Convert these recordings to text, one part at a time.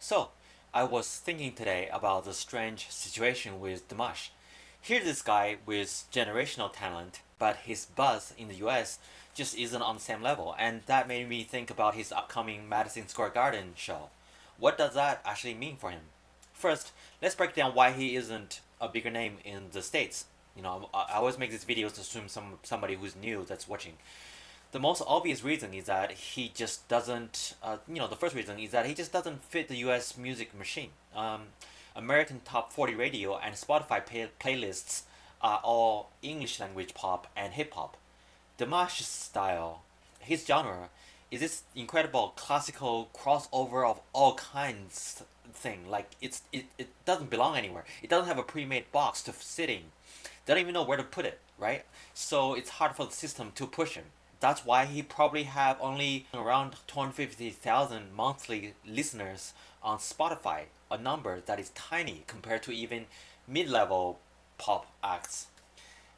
So, I was thinking today about the strange situation with Dimash. Here's this guy with generational talent, but his buzz in the US just isn't on the same level, and that made me think about his upcoming Madison Square Garden show. What does that actually mean for him? First, let's break down why he isn't a bigger name in the States. I always make these videos to assume somebody who's new that's watching. The most obvious reason is that he just doesn't. The first reason is that he just doesn't fit the U.S. music machine. American Top 40 radio and Spotify playlists are all English language pop and hip hop. Dimash's style, his genre, is this incredible classical crossover of all kinds thing. Like it doesn't belong anywhere. It doesn't have a pre-made box to sit in. They don't even know where to put it, right? So it's hard for the system to push him. That's why he probably have only around 250,000 monthly listeners on Spotify, a number that is tiny compared to even mid-level pop acts.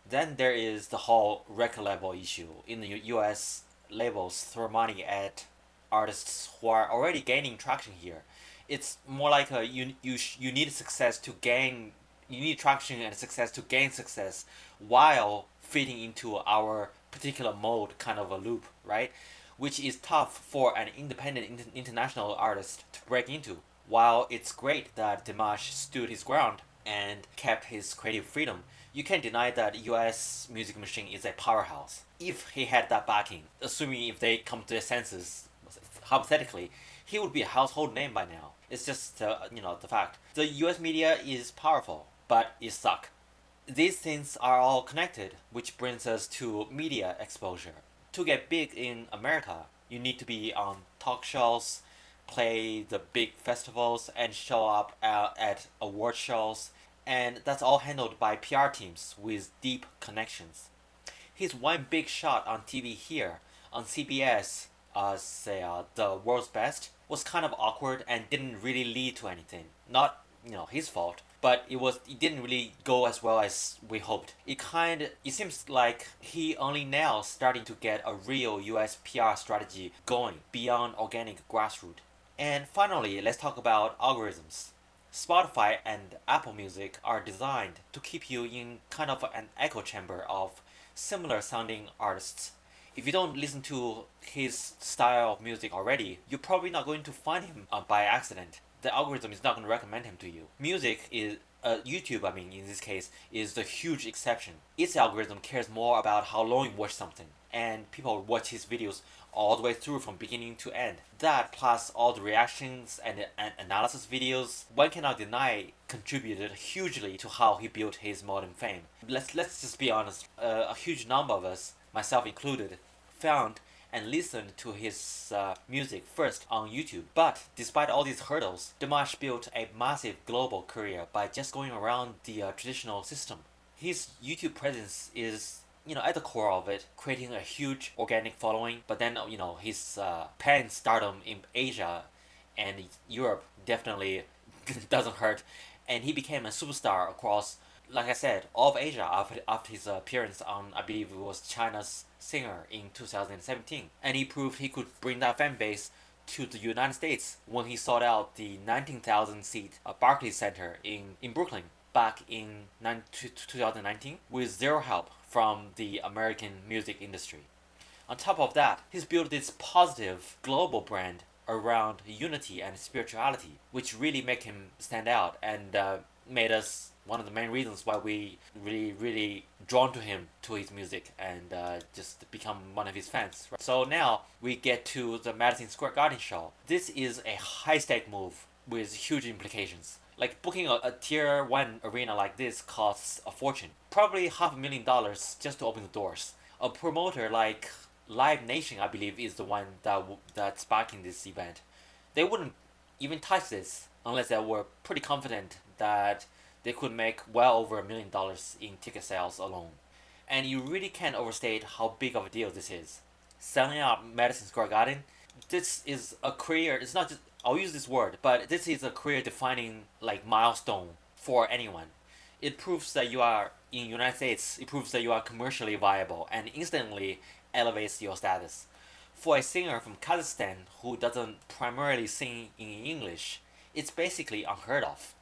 Then there is the whole record label issue. In the US, labels throw money at artists who are already gaining traction here. It's more like you need success to gain you need traction and success to gain success while fitting into our particular mode kind of a loop, right? Which is tough for an independent international artist to break into. While it's great that Dimash stood his ground and kept his creative freedom, you can't deny that US music machine is a powerhouse. If he had that backing, assuming if they come to their senses, hypothetically, he would be a household name by now. It's just the fact. The US media is powerful, but it suck. These things are all connected, which brings us to media exposure. To get big in America, you need to be on talk shows, play the big festivals, and show up at award shows, and that's all handled by PR teams with deep connections. His one big shot on TV here, on CBS, the world's best, was kind of awkward and didn't really lead to anything. Not his fault, but it didn't really go as well as we hoped. It seems like he only now starting to get a real US PR strategy going beyond organic grassroots. And finally, let's talk about algorithms. Spotify and Apple Music are designed to keep you in kind of an echo chamber of similar sounding artists. If you don't listen to his style of music already, you're probably not going to find him by accident. The algorithm is not going to recommend him to you. Music is YouTube, I mean, in this case, is the huge exception. Its algorithm cares more about how long you watch something, and people watch his videos all the way through from beginning to end. That plus all the reactions and analysis videos, one cannot deny contributed hugely to how he built his modern fame. Let's just be honest. A huge number of us, myself included, found and listened to his music first on YouTube. But despite all these hurdles, Dimash built a massive global career by just going around the traditional system. His YouTube presence is, at the core of it, creating a huge organic following. But then, his pan stardom in Asia and Europe definitely doesn't hurt. And he became a superstar across, like I said, all of Asia after his appearance on, I believe it was China's Singer in 2017. And he proved he could bring that fan base to the United States when he sold out the 19,000 seat Barclays Center in Brooklyn back in 2019 with zero help from the American music industry. On top of that, he's built this positive global brand around unity and spirituality, which really make him stand out and made us one of the main reasons why we really drawn to him, to his music, and just become one of his fans. Right? So now we get to the Madison Square Garden show. This is a high stake move with huge implications. Like booking a tier 1 arena like this costs a fortune. Probably $500,000 just to open the doors. A promoter like Live Nation, I believe, is the one that's backing this event. They wouldn't even touch this unless they were pretty confident that they could make well over $1 million in ticket sales alone. And you really can't overstate how big of a deal this is. Selling out Madison Square Garden, this is a career, it's not just, I'll use this word, but this is a career defining milestone for anyone. It proves that you are in United States, it proves that you are commercially viable and instantly elevates your status. For a singer from Kazakhstan who doesn't primarily sing in English, It's basically unheard of.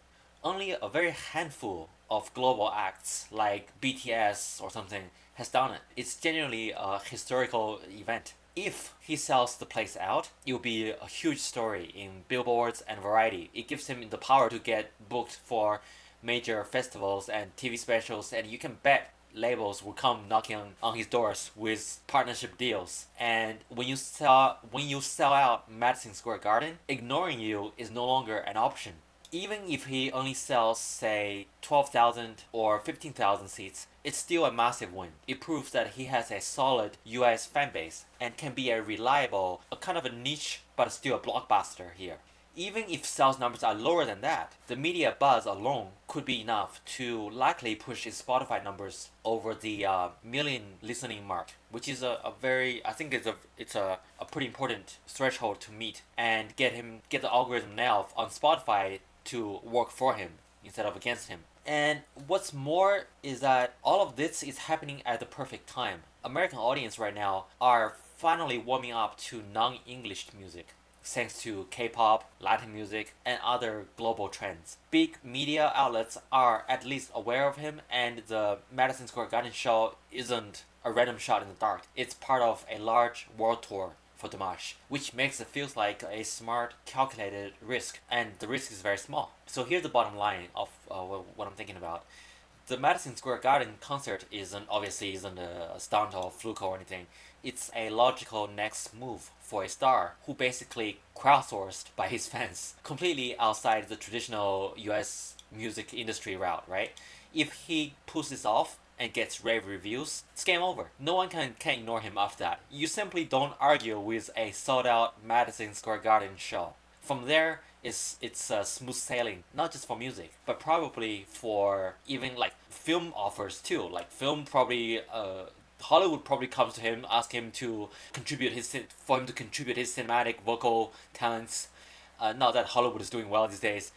Only a very handful of global acts like BTS or something has done it. It's genuinely a historical event. If he sells the place out, it will be a huge story in billboards and Variety. It gives him the power to get booked for major festivals and TV specials, and you can bet labels will come knocking on his doors with partnership deals. And when you sell out Madison Square Garden, ignoring you is no longer an option. Even if he only sells, say, 12,000 or 15,000 seats, it's still a massive win. It proves that he has a solid US fan base and can be a reliable, a kind of a niche, but still a blockbuster here. Even if sales numbers are lower than that, the media buzz alone could be enough to likely push his Spotify numbers over the million listening mark, which is a very, I think it's a pretty important threshold to meet and get the algorithm now on Spotify to work for him instead of against him. And what's more is that all of this is happening at the perfect time. American audience right now are finally warming up to non-English music thanks to K-pop, Latin music, and other global trends. Big media outlets are at least aware of him, and the Madison Square Garden show isn't a random shot in the dark. It's part of a large world tour for Dimash, which makes it feels like a smart, calculated risk, and the risk is very small. So here's the bottom line of what I'm thinking about. The Madison Square Garden concert isn't a stunt or fluke or anything. It's a logical next move for a star who basically crowdsourced by his fans, completely outside the traditional US music industry route, right? If he pulls this off and gets rave reviews, it's game over. No one can ignore him after that. You simply don't argue with a sold out Madison Square Garden show. From there, it's smooth sailing, not just for music, but probably for even like film offers too. Like film probably Hollywood probably comes to him, ask him to for him to contribute his cinematic vocal talents. Not that Hollywood is doing well these days.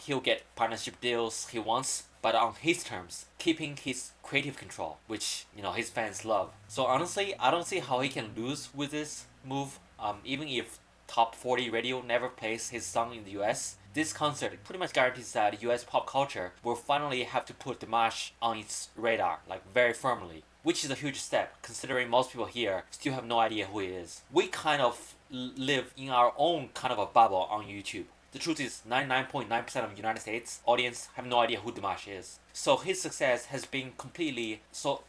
He'll get partnership deals he wants, but on his terms, keeping his creative control, which his fans love. So honestly, I don't see how he can lose with this move. Even if top 40 radio never plays his song in the US, this concert pretty much guarantees that US pop culture will finally have to put Dimash on its radar, like very firmly. Which is a huge step, considering most people here still have no idea who he is. We kind of live in our own kind of a bubble on YouTube. The truth is, 99.9% of the United States audience have no idea who Dimash is. So his success has been completely, so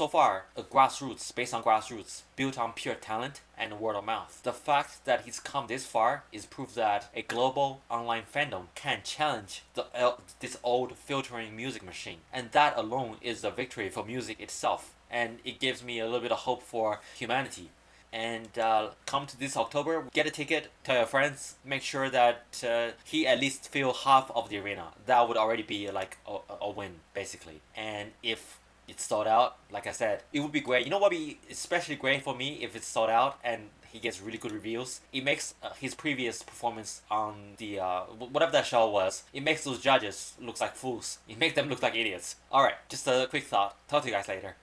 far, based on grassroots, built on pure talent and word of mouth. The fact that he's come this far is proof that a global online fandom can challenge this old filtering music machine. And that alone is a victory for music itself. And it gives me a little bit of hope for humanity. And come to this October, get a ticket, tell your friends, make sure that he at least fill half of the arena. That would already be like a win, basically. And if it's sold out, like I said, it would be great. You know what would be especially great for me if it's sold out and he gets really good reviews? It makes his previous performance on the whatever that show was, it makes those judges look like fools. It makes them look like idiots. Alright, just a quick thought. Talk to you guys later.